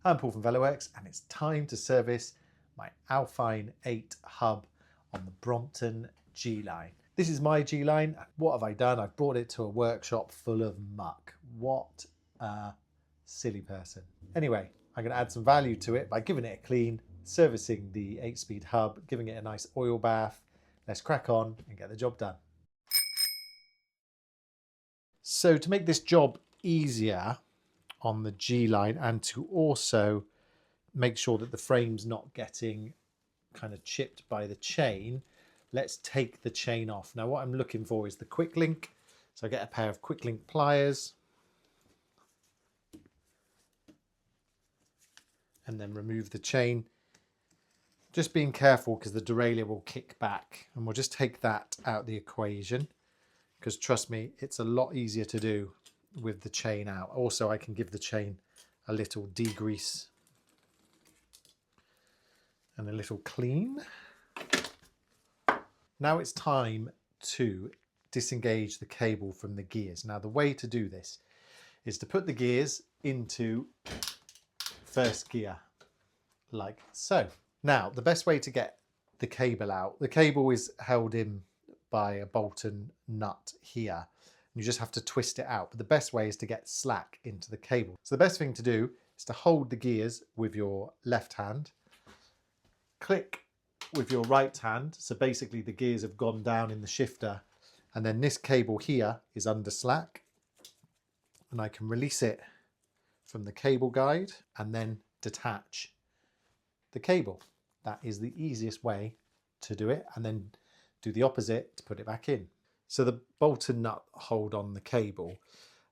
I'm Paul from Velo Works, and it's time to service my Alfine 8 hub on the Brompton G Line. This is my G Line. What have I done? I've brought it to a workshop full of muck. What a silly person. Anyway, I'm going to add some value to it by giving it a clean, servicing the 8-speed hub, giving it a nice oil bath. Let's crack on and get the job done. So to make this job easier on the G Line, and to also make sure that the frame's not getting kind of chipped by the chain, let's take the chain off. Now what I'm looking for is the quick link. So I get a pair of quick link pliers and then remove the chain. Just being careful because the derailleur will kick back, and we'll just take that out of the equation, because trust me, it's a lot easier to do with the chain out. Also, I can give the chain a little degrease and a little clean. Now it's time to disengage the cable from the gears. Now the way to do this is to put the gears into first gear, like so. Now the best way to get the cable out, the cable is held in by a Bolton nut here. You just have to twist it out, but the best way is to get slack into the cable. So the best thing to do is to hold the gears with your left hand, click with your right hand, so basically the gears have gone down in the shifter, and then this cable here is under slack, and I can release it from the cable guide and then detach the cable. That is the easiest way to do it, and then do the opposite to put it back in. So the Bolton nut hold on the cable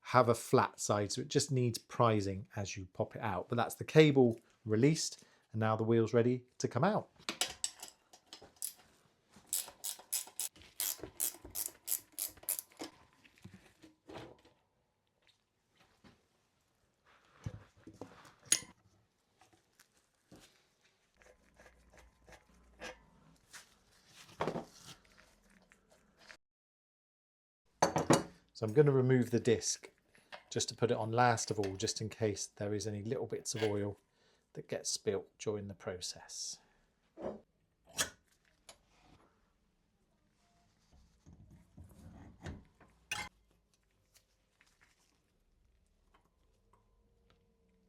have a flat side, so it just needs prising as you pop it out. But that's the cable released, and now the wheel's ready to come out. So I'm going to remove the disc just to put it on last of all, just in case there is any little bits of oil that get spilt during the process.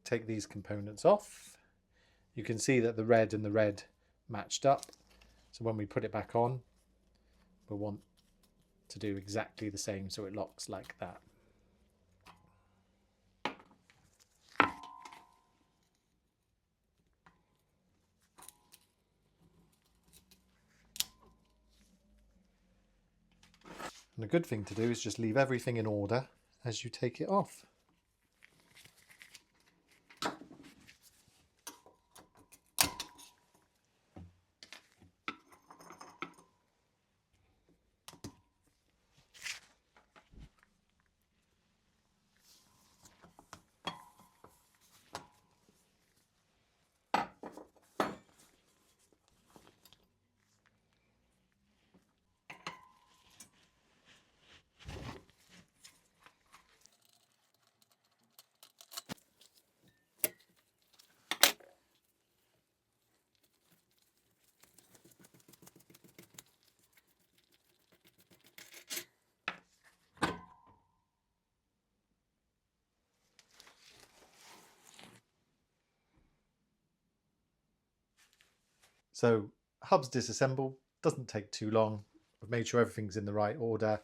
Take these components off. You can see that the red and the red matched up. So when we put it back on, we'll want to do exactly the same so it locks like that. And the good thing to do is just leave everything in order as you take it off. So hub's disassembled, doesn't take too long. I've made sure everything's in the right order.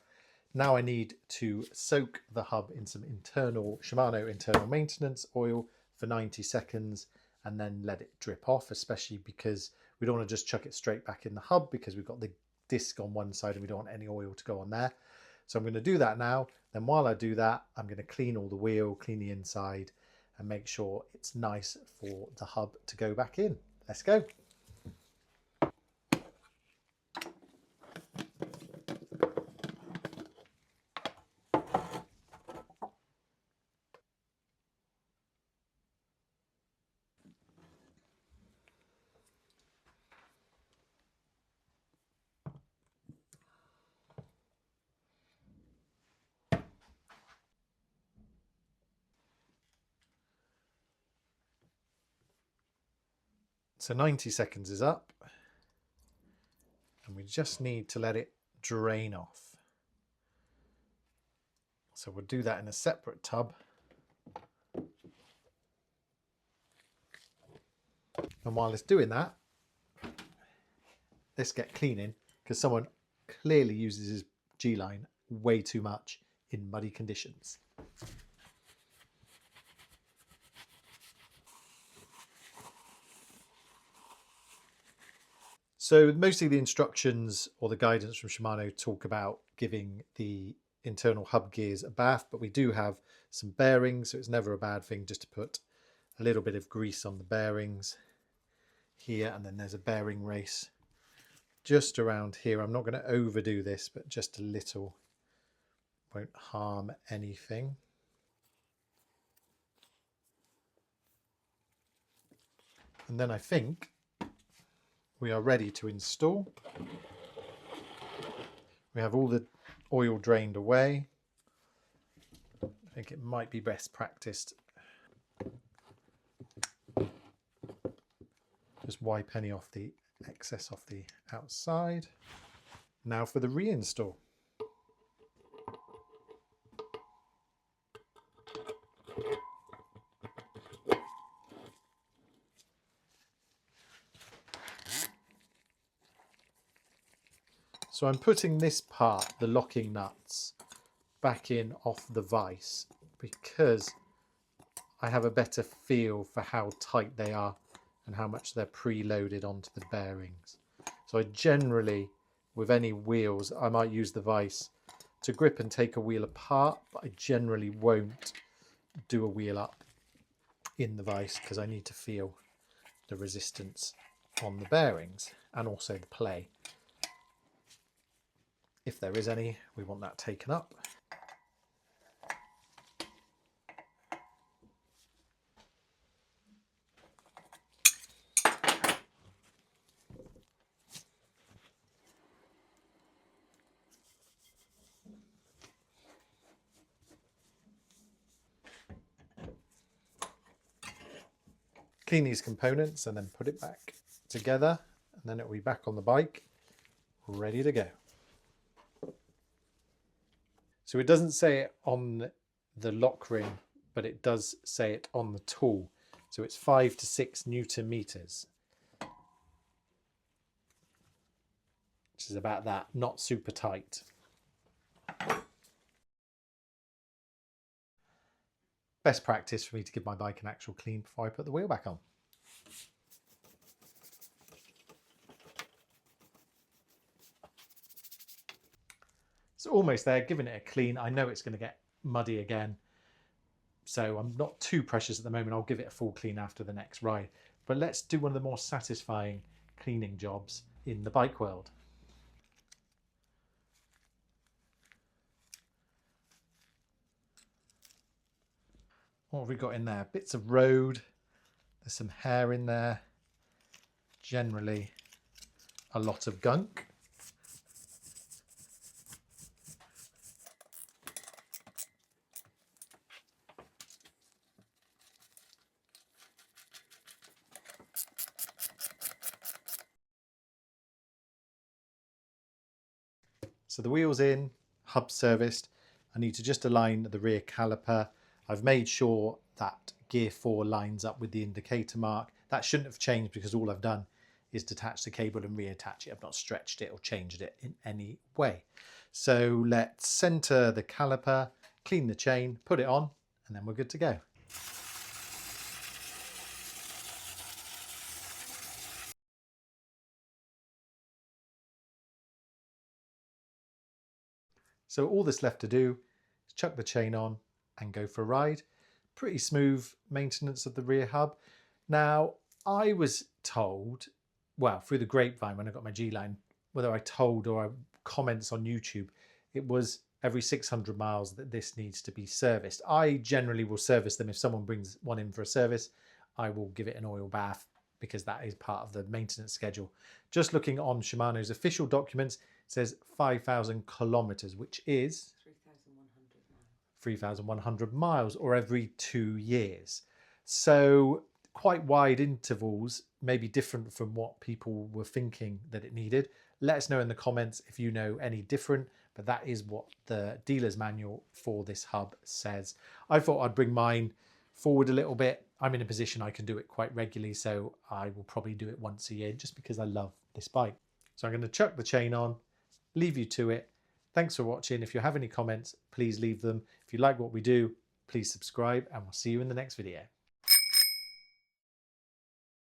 Now I need to soak the hub in some Shimano internal maintenance oil for 90 seconds and then let it drip off, especially because we don't want to just chuck it straight back in the hub because we've got the disc on one side and we don't want any oil to go on there. So I'm going to do that now. Then while I do that, I'm going to clean all the wheel, clean the inside, and make sure it's nice for the hub to go back in. Let's go. So 90 seconds is up, and we just need to let it drain off. So we'll do that in a separate tub. And while it's doing that, let's get cleaning, because someone clearly uses his G Line way too much in muddy conditions. So mostly the instructions or the guidance from Shimano talk about giving the internal hub gears a bath, but we do have some bearings, so it's never a bad thing just to put a little bit of grease on the bearings here, and then there's a bearing race just around here. I'm not going to overdo this, but just a little won't harm anything. And then I think we are ready to install. We have all the oil drained away. I think it might be best practiced. Just wipe any off the excess off the outside. Now for the reinstall. So I'm putting this part, the locking nuts, back in off the vise because I have a better feel for how tight they are and how much they're preloaded onto the bearings. So I generally, with any wheels, I might use the vise to grip and take a wheel apart, but I generally won't do a wheel up in the vise because I need to feel the resistance on the bearings and also the play. If there is any, we want that taken up. Clean these components and then put it back together, and then it will be back on the bike, ready to go. So it doesn't say it on the lock ring, but it does say it on the tool. So it's 5 to 6 Newton meters, which is about that, not super tight. Best practice for me to give my bike an actual clean before I put the wheel back on. It's almost there, giving it a clean. I know it's going to get muddy again, so I'm not too precious at the moment. I'll give it a full clean after the next ride. But let's do one of the more satisfying cleaning jobs in the bike world. What have we got in there? Bits of road, there's some hair in there, generally a lot of gunk. So the wheel's in, hub serviced. I need to just align the rear caliper. I've made sure that gear 4 lines up with the indicator mark. That shouldn't have changed because all I've done is detach the cable and reattach it. I've not stretched it or changed it in any way. So let's center the caliper, clean the chain, put it on, and then we're good to go. So all that's left to do is chuck the chain on and go for a ride. Pretty smooth maintenance of the rear hub. Now, I was told, well, through the grapevine when I got my G Line, whether I told or comments on YouTube, it was every 600 miles that this needs to be serviced. I generally will service them if someone brings one in for a service. I will give it an oil bath because that is part of the maintenance schedule. Just looking on Shimano's official documents, it says 5,000 kilometers, which is 3,100 miles, or every 2 years. So quite wide intervals maybe different from what people were thinking that it needed. Let us know in the comments if you know any different, but that is what the dealer's manual for this hub says. I thought I'd bring mine forward a little bit. I'm in a position I can do it quite regularly, so I will probably do it once a year just because I love this bike. So I'm going to chuck the chain on, leave you to it. Thanks for watching. If you have any comments, please leave them. If you like what we do, please subscribe, and we'll see you in the next video.